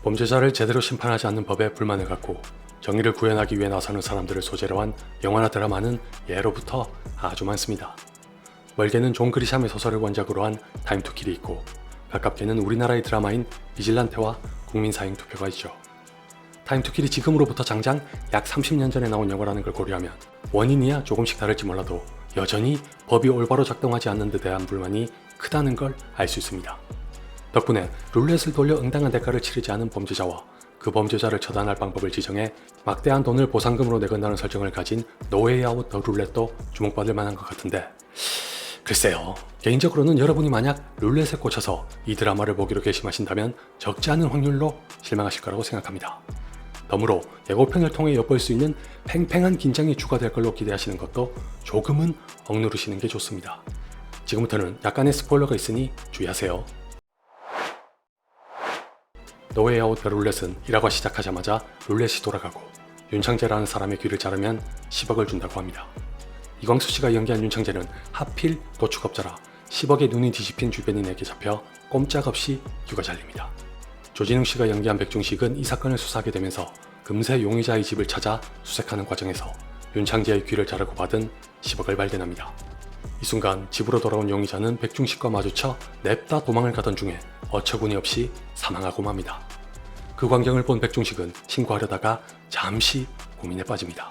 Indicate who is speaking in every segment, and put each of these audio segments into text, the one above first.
Speaker 1: 범죄자를 제대로 심판하지 않는 법에 불만을 갖고 정의를 구현하기 위해 나서는 사람들을 소재로 한 영화나 드라마는 예로부터 아주 많습니다. 멀게는 존 그리샴의 소설을 원작으로 한 타임 투 킬이 있고, 가깝게는 우리나라의 드라마인 비질란테와 국민사행투표가 있죠. 타임 투 킬이 지금으로부터 장장 약 30년 전에 나온 영화라는 걸 고려하면 원인이야 조금씩 다를지 몰라도 여전히 법이 올바로 작동하지 않는 데 대한 불만이 크다는 걸 알 수 있습니다. 덕분에 룰렛을 돌려 응당한 대가를 치르지 않은 범죄자와 그 범죄자를 처단할 방법을 지정해 막대한 돈을 보상금으로 내건다는 설정을 가진 노 웨이 아웃 더 룰렛도 주목받을 만한 것 같은데, 글쎄요. 개인적으로는 여러분이 만약 룰렛에 꽂혀서 이 드라마를 보기로 결심하신다면 적지 않은 확률로 실망하실 거라고 생각합니다. 덤으로 예고편을 통해 엿볼 수 있는 팽팽한 긴장이 추가될 걸로 기대하시는 것도 조금은 억누르시는 게 좋습니다. 지금부터는 약간의 스포일러가 있으니 주의하세요. 노 웨이 아웃 더 룰렛은 일화가 시작하자마자 룰렛이 돌아가고 윤창재라는 사람의 귀를 자르면 10억을 준다고 합니다. 이광수 씨가 연기한 윤창재는 하필 도축업자라 10억의 눈이 뒤집힌 주변인에게 잡혀 꼼짝없이 귀가 잘립니다. 조진웅 씨가 연기한 백중식은 이 사건을 수사하게 되면서 금세 용의자의 집을 찾아 수색하는 과정에서 윤창재의 귀를 자르고 받은 10억을 발견합니다. 이 순간 집으로 돌아온 용의자는 백중식과 마주쳐 냅다 도망을 가던 중에 어처구니 없이 사망하고 맙니다. 그 광경을 본 백중식은 신고하려다가 잠시 고민에 빠집니다.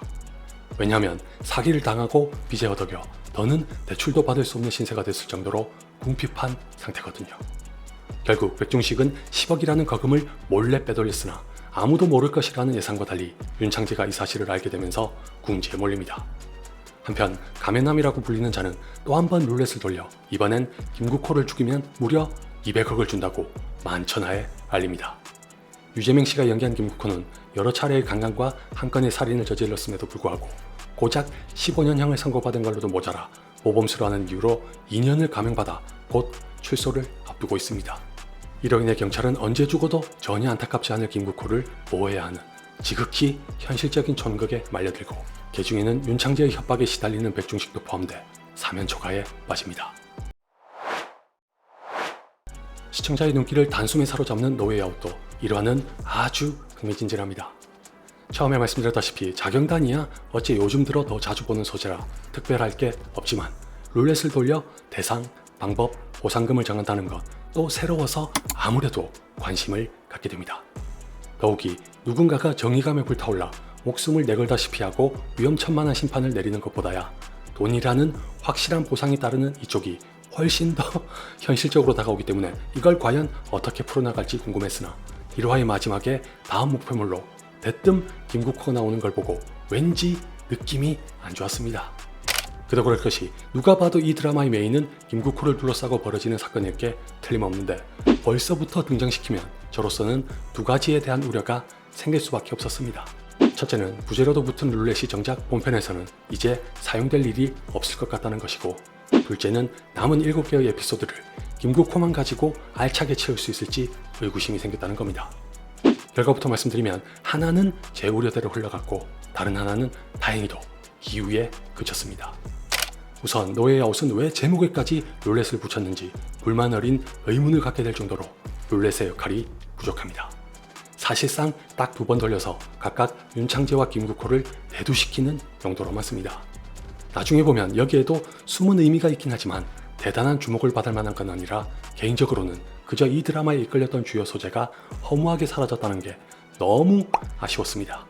Speaker 1: 왜냐하면 사기를 당하고 빚에 허덕여 더는 대출도 받을 수 없는 신세가 됐을 정도로 궁핍한 상태거든요. 결국 백중식은 10억이라는 거금을 몰래 빼돌렸으나 아무도 모를 것이라는 예상과 달리 윤창재가 이 사실을 알게 되면서 궁지에 몰립니다. 한편 가면남이라고 불리는 자는 또 한 번 룰렛을 돌려 이번엔 김국호를 죽이면 무려 200억을 준다고 만천하에 알립니다. 유재명 씨가 연기한 김국호는 여러 차례의 강간과 한 건의 살인을 저질렀음에도 불구하고 고작 15년형을 선고받은 걸로도 모자라 모범수로 하는 이유로 2년을 감형받아 곧 출소를 앞두고 있습니다. 이로 인해 경찰은 언제 죽어도 전혀 안타깝지 않을 김국호를 보호해야 하는 지극히 현실적인 촌극에 말려들고, 개중에는 윤창재의 협박에 시달리는 백중식도 포함돼 사면 초가에 빠집니다. 시청자의 눈길을 단숨에 사로잡는 노 웨이 아웃도 일화는 아주 흥미진진합니다. 처음에 말씀드렸다시피 자경단이야 어째 요즘 들어 더 자주 보는 소재라 특별할 게 없지만, 룰렛을 돌려 대상, 방법, 보상금을 정한다는 것 또 새로워서 아무래도 관심을 갖게 됩니다. 더욱이 누군가가 정의감에 불타올라 목숨을 내걸다시피 하고 위험천만한 심판을 내리는 것보다야 돈이라는 확실한 보상이 따르는 이쪽이 훨씬 더 현실적으로 다가오기 때문에 이걸 과연 어떻게 풀어나갈지 궁금했으나, 1화의 마지막에 다음 목표물로 대뜸 김국호가 나오는 걸 보고 왠지 느낌이 안 좋았습니다. 그도 그럴 것이 누가 봐도 이 드라마의 메인은 김국호를 둘러싸고 벌어지는 사건일 게 틀림없는데, 벌써부터 등장시키면 저로서는 두 가지에 대한 우려가 생길 수밖에 없었습니다. 첫째는 부재로도 붙은 룰렛이 정작 본편에서는 이제 사용될 일이 없을 것 같다는 것이고, 둘째는 남은 7개의 에피소드를 김국호만 가지고 알차게 채울 수 있을지 의구심이 생겼다는 겁니다. 결과부터 말씀드리면 하나는 제 우려대로 흘러갔고, 다른 하나는 다행히도 이유에 그쳤습니다. 우선 노 웨이 아웃은 왜 제목에까지 룰렛을 붙였는지 불만 어린 의문을 갖게 될 정도로 룰렛의 역할이 부족합니다. 사실상 딱 2번 돌려서 각각 윤창재와 김국호를 대두시키는 용도로만 씁니다. 나중에 보면 여기에도 숨은 의미가 있긴 하지만 대단한 주목을 받을 만한 건 아니라, 개인적으로는 그저 이 드라마에 이끌렸던 주요 소재가 허무하게 사라졌다는 게 너무 아쉬웠습니다.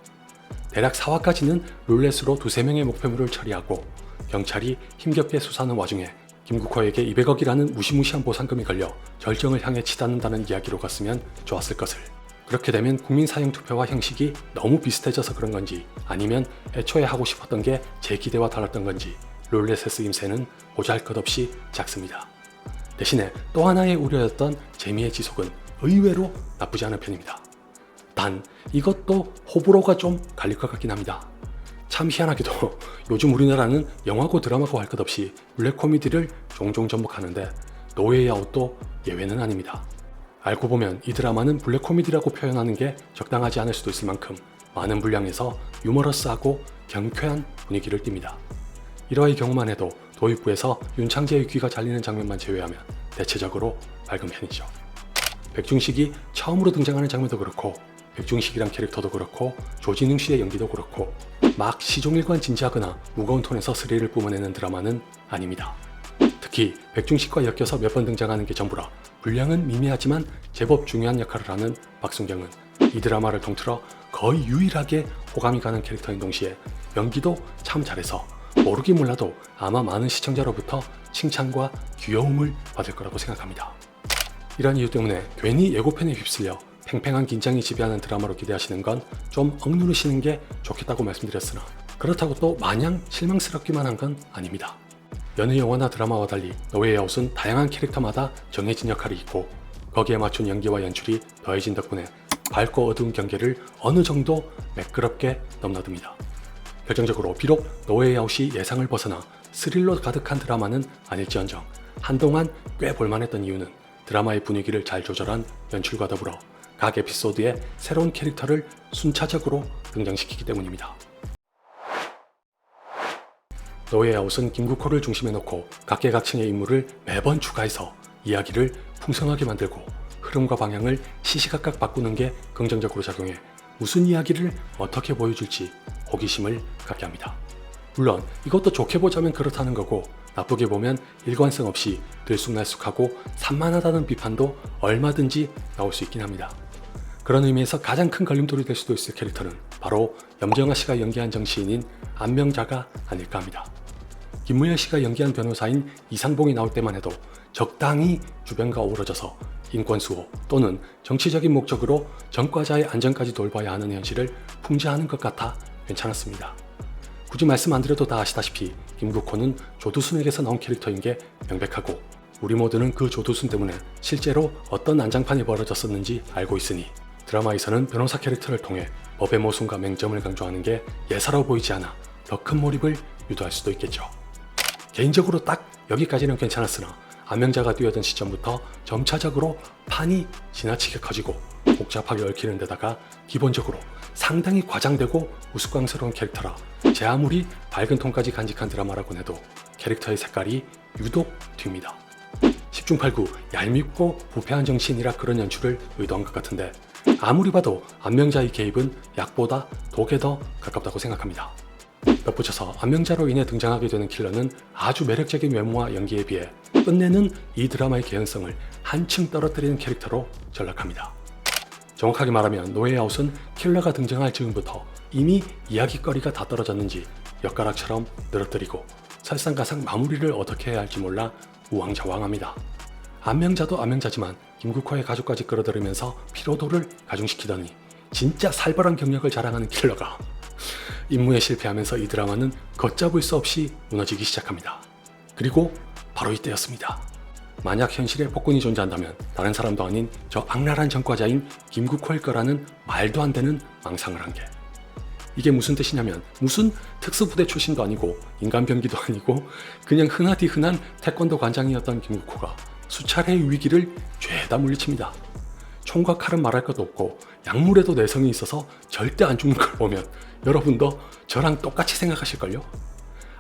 Speaker 1: 대략 4화까지는 룰렛으로 2-3명의 목표물을 처리하고 경찰이 힘겹게 수사하는 와중에 김국호에게 200억이라는 무시무시한 보상금이 걸려 절정을 향해 치닫는다는 이야기로 갔으면 좋았을 것을. 그렇게 되면 국민사형투표와 형식이 너무 비슷해져서 그런 건지, 아니면 애초에 하고 싶었던 게 제 기대와 달랐던 건지 룰렛의 쓰임새는 보잘것없이 작습니다. 대신에 또 하나의 우려였던 재미의 지속은 의외로 나쁘지 않은 편입니다. 단 이것도 호불호가 좀 갈릴 것 같긴 합니다. 참 희한하게도 요즘 우리나라는 영화고 드라마고 할 것 없이 블랙 코미디를 종종 접목하는데 노 웨이 아웃도 예외는 아닙니다. 알고 보면 이 드라마는 블랙 코미디라고 표현하는 게 적당하지 않을 수도 있을 만큼 많은 분량에서 유머러스하고 경쾌한 분위기를 띱니다. 1화의 경우만 해도 도입부에서 윤창재의 귀가 잘리는 장면만 제외하면 대체적으로 밝은 편이죠. 백중식이 처음으로 등장하는 장면도 그렇고 백중식이란 캐릭터도 그렇고 조진웅 씨의 연기도 그렇고 막 시종일관 진지하거나 무거운 톤에서 스릴을 뿜어내는 드라마는 아닙니다. 특히 백중식과 엮여서 몇 번 등장하는 게 전부라 분량은 미미하지만 제법 중요한 역할을 하는 박순경은 이 드라마를 통틀어 거의 유일하게 호감이 가는 캐릭터인 동시에 연기도 참 잘해서 모르긴 몰라도 아마 많은 시청자로부터 칭찬과 귀여움을 받을 거라고 생각합니다. 이런 이유 때문에 괜히 예고편에 휩쓸려 팽팽한 긴장이 지배하는 드라마로 기대하시는 건 좀 억누르시는 게 좋겠다고 말씀드렸으나 그렇다고 또 마냥 실망스럽기만 한 건 아닙니다. 여느 영화나 드라마와 달리 노웨이 아웃은 다양한 캐릭터마다 정해진 역할이 있고 거기에 맞춘 연기와 연출이 더해진 덕분에 밝고 어두운 경계를 어느 정도 매끄럽게 넘나듭니다. 결정적으로 비록 노웨이 아웃이 예상을 벗어나 스릴로 가득한 드라마는 아닐지언정 한동안 꽤 볼만했던 이유는 드라마의 분위기를 잘 조절한 연출과 더불어 각 에피소드에 새로운 캐릭터를 순차적으로 등장시키기 때문입니다. 노웨이 아웃은 김국호를 중심에 놓고 각계각층의 인물을 매번 추가해서 이야기를 풍성하게 만들고 흐름과 방향을 시시각각 바꾸는 게 긍정적으로 작용해 무슨 이야기를 어떻게 보여줄지 호기심을 갖게 합니다. 물론 이것도 좋게 보자면 그렇다는 거고 나쁘게 보면 일관성 없이 들쑥날쑥하고 산만하다는 비판도 얼마든지 나올 수 있긴 합니다. 그런 의미에서 가장 큰 걸림돌이 될 수도 있을 캐릭터는 바로 염정아 씨가 연기한 정치인인 안명자가 아닐까 합니다. 김무열 씨가 연기한 변호사인 이상봉이 나올 때만 해도 적당히 주변과 어우러져서 인권수호 또는 정치적인 목적으로 전과자의 안전까지 돌봐야 하는 현실을 풍자하는 것 같아 괜찮았습니다. 굳이 말씀 안 드려도 다 아시다시피 김국호는 조두순에게서 나온 캐릭터인 게 명백하고 우리 모두는 그 조두순 때문에 실제로 어떤 난장판이 벌어졌었는지 알고 있으니 드라마에서는 변호사 캐릭터를 통해 법의 모순과 맹점을 강조하는 게 예사로 보이지 않아 더 큰 몰입을 유도할 수도 있겠죠. 개인적으로 딱 여기까지는 괜찮았으나 안명자가 뛰어든 시점부터 점차적으로 판이 지나치게 커지고 복잡하게 얽히는 데다가 기본적으로 상당히 과장되고 우스꽝스러운 캐릭터라 제 아무리 밝은 톤까지 간직한 드라마라고 해도 캐릭터의 색깔이 유독 튑니다. 10중 8구 얄밉고 부패한 정치인이라 그런 연출을 의도한 것 같은데 아무리 봐도 안명자의 개입은 약보다 독에 더 가깝다고 생각합니다. 덧붙여서 안명자로 인해 등장하게 되는 킬러는 아주 매력적인 외모와 연기에 비해 끝내는 이 드라마의 개연성을 한층 떨어뜨리는 캐릭터로 전락합니다. 정확하게 말하면 노웨이 아웃은 킬러가 등장할 즈음부터 이미 이야기거리가 다 떨어졌는지 엿가락처럼 늘어뜨리고 설상가상 마무리를 어떻게 해야 할지 몰라 우왕좌왕합니다. 안명자도 안명자지만 김국호의 가족까지 끌어들이면서 피로도를 가중시키더니 진짜 살벌한 경력을 자랑하는 킬러가 임무에 실패하면서 이 드라마는 걷잡을 수 없이 무너지기 시작합니다. 그리고 바로 이때였습니다. 만약 현실에 폭군이 존재한다면 다른 사람도 아닌 저 악랄한 전과자인 김국호일 거라는 말도 안 되는 망상을 한 게. 이게 무슨 뜻이냐면 무슨 특수부대 출신도 아니고 인간병기도 아니고 그냥 흔하디 흔한 태권도 관장이었던 김국호가 수차례의 위기를 죄다 물리칩니다. 총과 칼은 말할 것도 없고 약물에도 내성이 있어서 절대 안 죽는 걸 보면 여러분도 저랑 똑같이 생각하실걸요?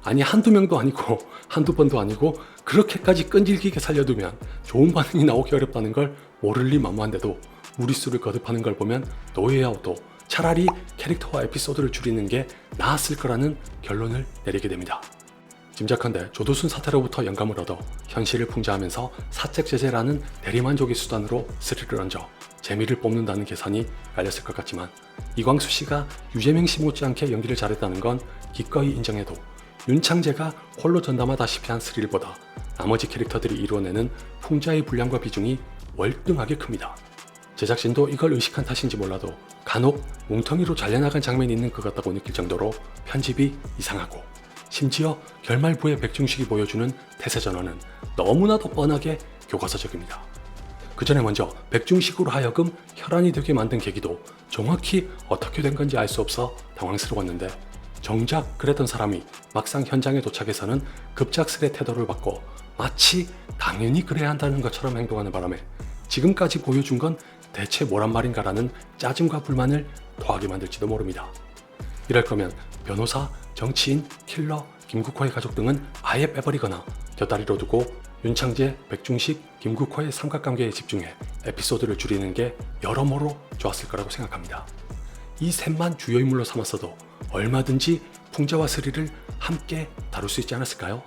Speaker 1: 아니 한두 명도 아니고 한두 번도 아니고 그렇게까지 끈질기게 살려두면 좋은 반응이 나오기 어렵다는 걸 모를 리 만무한데도 무리수를 거듭하는 걸 보면 노웨이 아웃도 차라리 캐릭터와 에피소드를 줄이는 게 나았을 거라는 결론을 내리게 됩니다. 짐작컨대 조두순 사태로부터 영감을 얻어 현실을 풍자하면서 사책제재라는 대리만족의 수단으로 스릴을 얹어 재미를 뽑는다는 계산이 깔렸을 것 같지만 이광수 씨가 유재명 씨 못지않게 연기를 잘했다는 건 기꺼이 인정해도 윤창재가 홀로 전담하다시피 한 스릴보다 나머지 캐릭터들이 이루어내는 풍자의 분량과 비중이 월등하게 큽니다. 제작진도 이걸 의식한 탓인지 몰라도 간혹 뭉텅이로 잘려나간 장면이 있는 것 같다고 느낄 정도로 편집이 이상하고 심지어 결말부에 백중식이 보여주는 태세전환은 너무나도 뻔하게 교과서적입니다. 그 전에 먼저 백중식으로 하여금 혈안이 되게 만든 계기도 정확히 어떻게 된 건지 알 수 없어 당황스러웠는데 정작 그랬던 사람이 막상 현장에 도착해서는 급작스레 태도를 바꿔 마치 당연히 그래야 한다는 것처럼 행동하는 바람에 지금까지 보여준 건 대체 뭐란 말인가라는 짜증과 불만을 더하게 만들지도 모릅니다. 이럴 거면 변호사, 정치인, 킬러, 김국호의 가족 등은 아예 빼버리거나 곁다리로 두고 윤창재, 백중식, 김국호의 삼각관계에 집중해 에피소드를 줄이는 게 여러모로 좋았을 거라고 생각합니다. 이 셋만 주요 인물로 삼았어도 얼마든지 풍자와 스릴을 함께 다룰 수 있지 않았을까요?